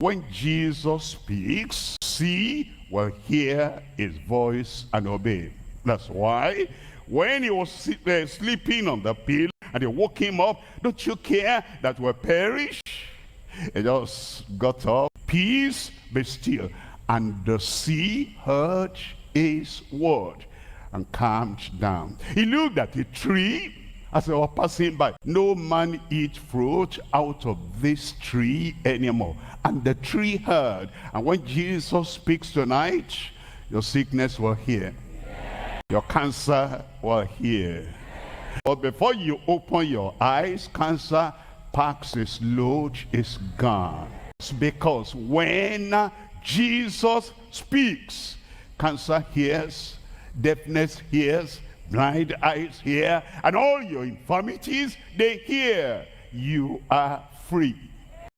When Jesus speaks, see will hear his voice and obey. That's why when he was sleeping on the pillow and they woke him up, don't you care that we'll perish? He just got up, peace, be still. And the sea heard his word and calmed down. He looked at a tree as they were passing by. No man eat fruit out of this tree anymore. And the tree heard. And when Jesus speaks tonight, your sickness will hear. Your cancer will hear. But before you open your eyes, cancer packs its load, is gone. It's because when Jesus speaks, cancer hears, deafness hears, blind eyes hear, and all your infirmities, they hear. You are free.